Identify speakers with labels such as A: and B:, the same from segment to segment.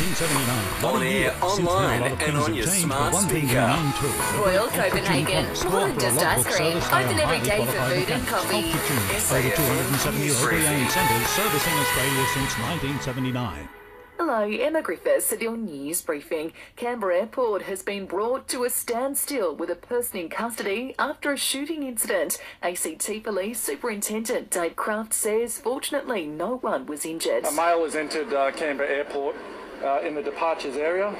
A: 1979.
B: On air, online and on your smart speaker.
C: Royal Copenhagen. More than just ice cream. Open every day for food and coffee.
A: Over 270 O'Brien centres servicing Australia since 1979.
D: Hello, Emma Griffiths at your news briefing. Canberra Airport has been brought to a standstill with a person in custody after a shooting incident. ACT Police Superintendent Dave Kraft says fortunately no one was injured.
E: A male has entered Canberra Airport in the departures area.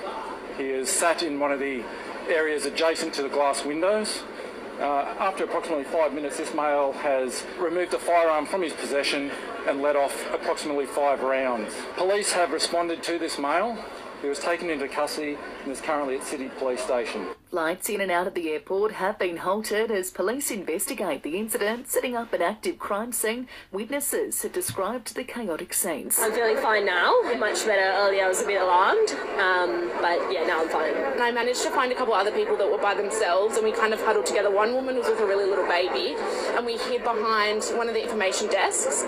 E: He is sat in one of the areas adjacent to the glass windows. After approximately 5 minutes, this male has removed a firearm from his possession and let off approximately 5 rounds. Police have responded to this male, who was taken into custody and is currently at City Police Station.
D: Flights in and out of the airport have been halted as police investigate the incident, setting up an active crime scene. Witnesses have described the chaotic scenes.
F: I'm feeling fine now, much better. Earlier I was a bit alarmed, but yeah, now I'm fine. And I managed to find a couple other people that were by themselves and we kind of huddled together. One woman was with a really little baby and we hid behind one of the information desks.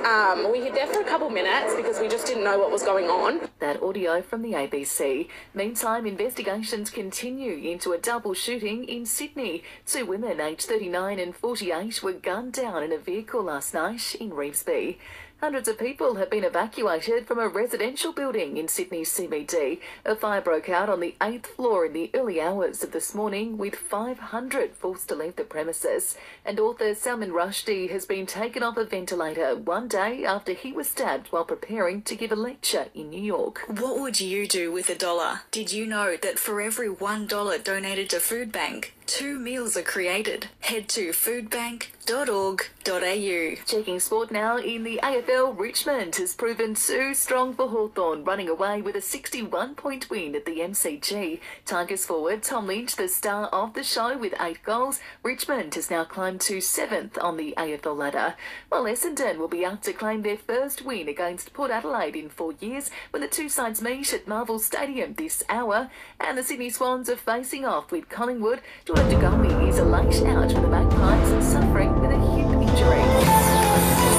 F: We hid there for a couple minutes because we just didn't know what was going on.
D: That audio from the ABC. Meantime, investigations continue into a double shooting in Sydney. 2 women aged 39 and 48 were gunned down in a vehicle last night in Revesby. Hundreds of people have been evacuated from a residential building in Sydney's CBD. A fire broke out on the 8th floor in the early hours of this morning, with 500 forced to leave the premises. And author Salman Rushdie has been taken off a ventilator 1 day after he was stabbed while preparing to give a lecture in New York.
C: What would you do with $1? Did you know that for every $1 donated to Food Bank, 2 meals are created? Head to foodbank.org.au.
D: Checking sport now in the AFL, Richmond has proven too strong for Hawthorn, running away with a 61-point win at the MCG. Tigers forward Tom Lynch, the star of the show with 8 goals. Richmond has now climbed to 7th on the AFL ladder, while Essendon will be up to claim their first win against Port Adelaide in 4 years when the two sides meet at Marvel Stadium this hour. And the Sydney Swans are facing off with Collingwood. Jordan De Goey is a late out for the Magpies, suffering with a hip injury.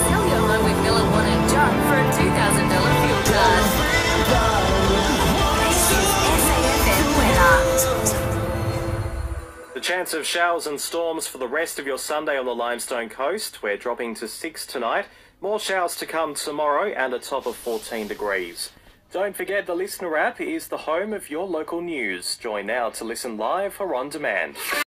C: Sell your home with Miller One and John for a $2,000 fuel card. This is SAFM weather.
G: The chance of showers and storms for the rest of your Sunday on the Limestone coast. We're dropping to 6 tonight. More showers to come tomorrow and a top of 14 degrees. Don't forget the Listener app is the home of your local news. Join now to listen live or on demand.